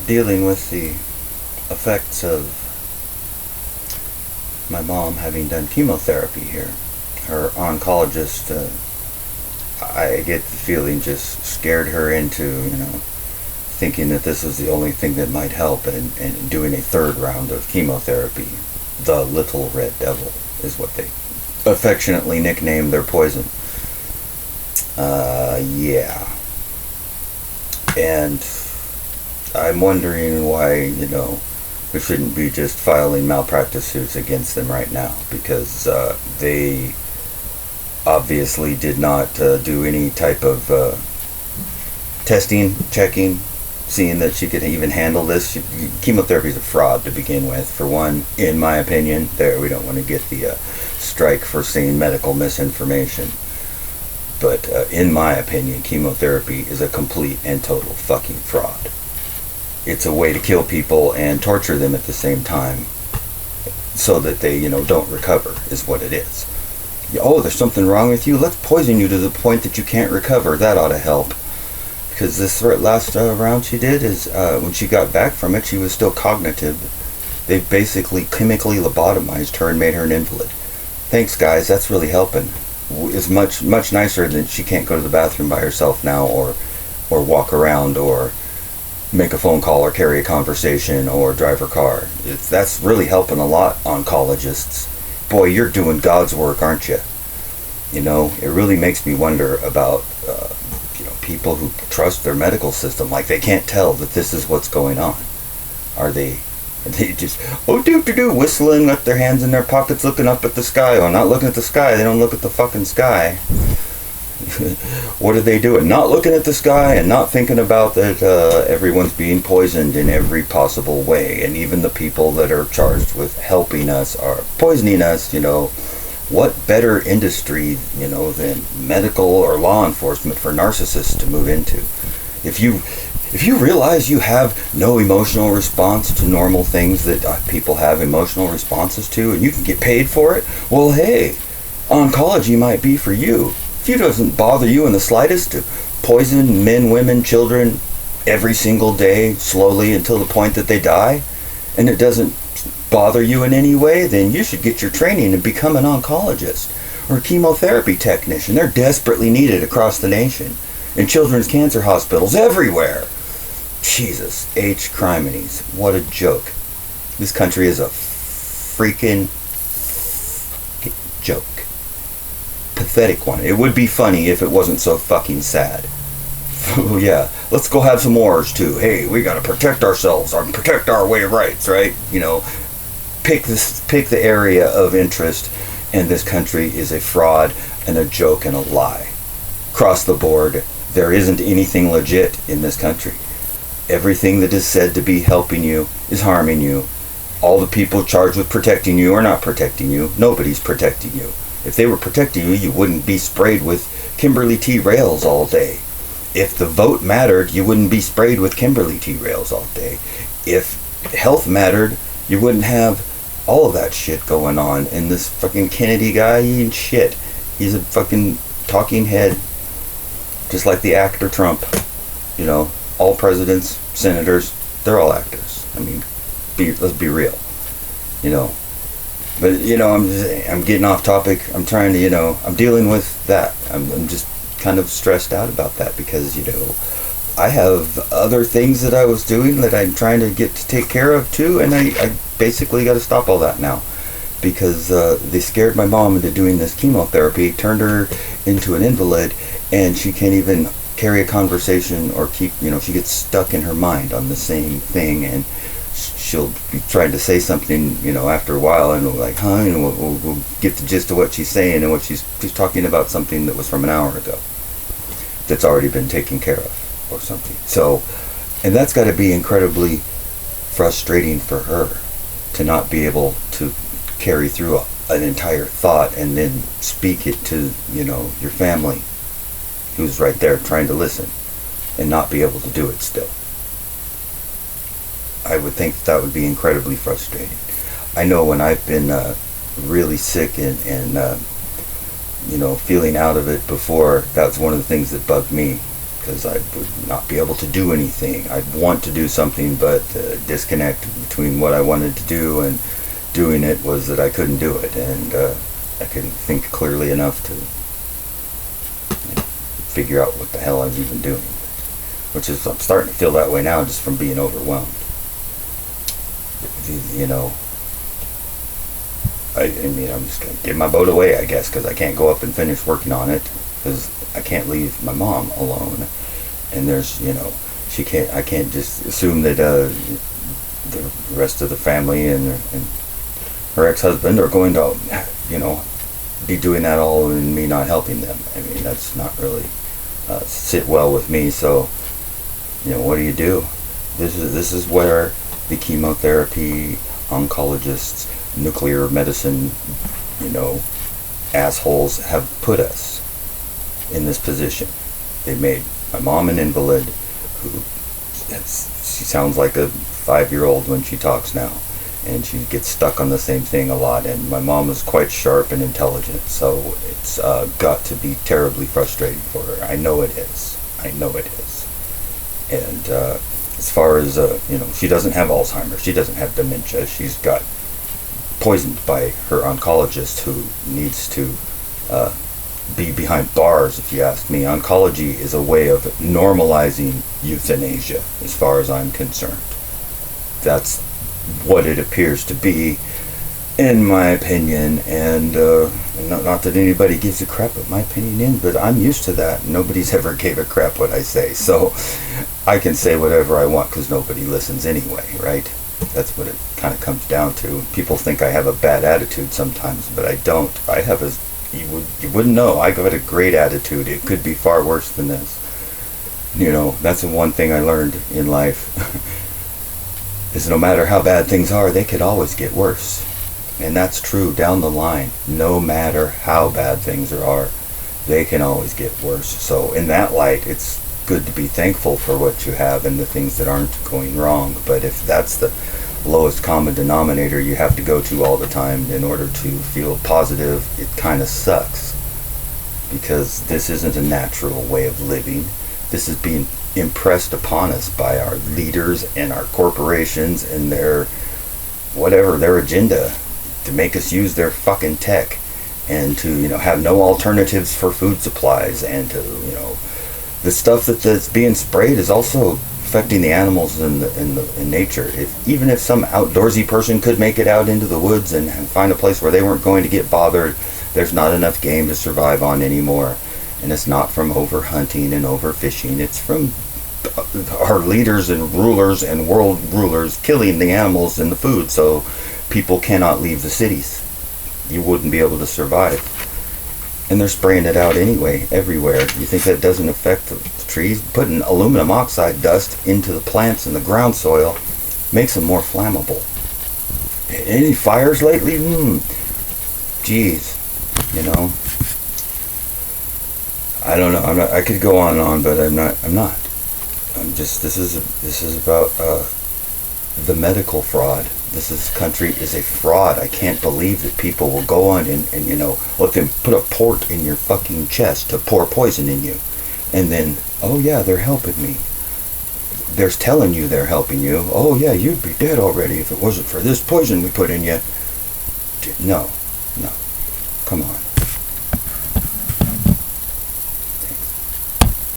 dealing with the effects of my mom having done chemotherapy here. Her oncologist, I get the feeling, just scared her into, thinking that this was the only thing that might help, and doing a third round of chemotherapy. The Little Red Devil is what they affectionately nicknamed their poison. Yeah. And I'm wondering why, we shouldn't be just filing malpractice suits against them right now, because they obviously did not do any type of testing, checking, seeing that she could even handle this. Chemotherapy is a fraud to begin with, for one, in my opinion. There, we don't want to get the strike for saying medical misinformation. But in my opinion, chemotherapy is a complete and total fucking fraud. It's a way to kill people and torture them at the same time, so that they, don't recover, is what it is. Oh, there's something wrong with you? Let's poison you to the point that you can't recover. That ought to help. Because this last round she did is, when she got back from it, she was still cognitive. They basically chemically lobotomized her and made her an invalid. Thanks, guys. That's really helping. It's much nicer than she can't go to the bathroom by herself now, or walk around, or make a phone call, or carry a conversation, or drive her car. That's really helping a lot, oncologists. Boy, you're doing God's work, aren't you? It really makes me wonder about people who trust their medical system, like they can't tell that this is what's going on. Are they just, whistling with their hands in their pockets, looking up at the sky? Oh, not looking at the sky. They don't look at the fucking sky. What are they doing? Not looking at the sky and not thinking about that everyone's being poisoned in every possible way, and even the people that are charged with helping us are poisoning us. What better industry, than medical or law enforcement for narcissists to move into? If you realize you have no emotional response to normal things that people have emotional responses to, and you can get paid for it, well, hey, oncology might be for you. If it doesn't bother you in the slightest to poison men, women, children every single day, slowly until the point that they die, and it doesn't bother you in any way, then you should get your training and become an oncologist or a chemotherapy technician. They're desperately needed across the nation, in children's cancer hospitals everywhere. Jesus H. Criminies, what a joke. This country is a freaking joke. Pathetic one. It would be funny if it wasn't so fucking sad. Yeah, let's go have some wars too. Hey, we gotta protect ourselves, or protect our way of rights, right? Pick the area of interest, and this country is a fraud and a joke and a lie. Across the board, there isn't anything legit in this country. Everything that is said to be helping you is harming you. All the people charged with protecting you are not protecting you. Nobody's protecting you. If they were protecting you, you wouldn't be sprayed with Kimberly T. rails all day. If the vote mattered, you wouldn't be sprayed with Kimberly T. rails all day. If health mattered, you wouldn't have all of that shit going on. And this fucking Kennedy guy, he ain't shit. He's a fucking talking head, just like the actor Trump. All presidents, senators, they're all actors. I mean, let's be real. But I'm getting off topic. I'm trying to, I'm dealing with that. I'm just kind of stressed out about that, because I have other things that I was doing that I'm trying to get to take care of too, and I basically got to stop all that now, because they scared my mom into doing this chemotherapy, turned her into an invalid, and she can't even carry a conversation or keep, she gets stuck in her mind on the same thing, and she'll be trying to say something, after a while, and we'll we'll get the gist of what she's saying, and what she's talking about something that was from an hour ago that's already been taken care of or something. So, and that's got to be incredibly frustrating for her, to not be able to carry through an entire thought and then speak it to, your family, who's right there trying to listen, and not be able to do it still. I would think that would be incredibly frustrating. I know when I've been really sick and feeling out of it before, that's one of the things that bugged me. because I would not be able to do anything. I'd want to do something, but the disconnect between what I wanted to do and doing it was that I couldn't do it, and I couldn't think clearly enough to figure out what the hell I was even doing. Which is, I'm starting to feel that way now just from being overwhelmed. You know, I mean, I'm just going to give my boat away, I guess, because I can't go up and finish working on it, because I can't leave my mom alone. And there's, you know, I can't just assume that the rest of the family and her ex-husband are going to, you know, be doing that all and me not helping them. I mean, that's not really sit well with me. So, you know, what do? This is where the chemotherapy, oncologists, nuclear medicine, you know, assholes have put us in this position. They made my mom an invalid who, she sounds like a 5-year-old when she talks now, and she gets stuck on the same thing a lot, and my mom is quite sharp and intelligent, so it's got to be terribly frustrating for her. I know it is. And as far as, you know, she doesn't have Alzheimer's, she doesn't have dementia, she's got poisoned by her oncologist, who needs to be behind bars, if you ask me. Oncology is a way of normalizing euthanasia, as far as I'm concerned. That's what it appears to be, in my opinion, and not that anybody gives a crap what my opinion is, but I'm used to that. Nobody's ever gave a crap what I say, so I can say whatever I want because nobody listens anyway, right? That's what it kind of comes down to. People think I have a bad attitude sometimes, but I don't. I have you wouldn't know. I got a great attitude. It could be far worse than this. You know, that's the one thing I learned in life, is no matter how bad things are, they could always get worse. And that's true down the line. No matter how bad things are, they can always get worse. So in that light, it's good to be thankful for what you have and the things that aren't going wrong. But if that's the lowest common denominator you have to go to all the time in order to feel positive, it kind of sucks. Because this isn't a natural way of living. This is being impressed upon us by our leaders and our corporations and their agenda to make us use their fucking tech, and to, you know, have no alternatives for food supplies, and to, you know, the stuff that's being sprayed is also affecting the animals in nature. Even if some outdoorsy person could make it out into the woods and find a place where they weren't going to get bothered, there's not enough game to survive on anymore. And it's not from overhunting and overfishing. It's from our leaders and rulers and world rulers killing the animals and the food, so people cannot leave the cities. You wouldn't be able to survive. And they're spraying it out anyway, everywhere. You think that doesn't affect the trees? Putting aluminum oxide dust into the plants and the ground soil makes them more flammable. Any fires lately? Geez, you know. I don't know. I could go on and on, but I'm not. I'm just. This is about the medical fraud. This country is a fraud. I can't believe that people will go on and you know, let them put a port in your fucking chest to pour poison in you, and then, oh yeah, they're helping me. They're telling you they're helping you. Oh yeah, you'd be dead already if it wasn't for this poison we put in you. No, come on.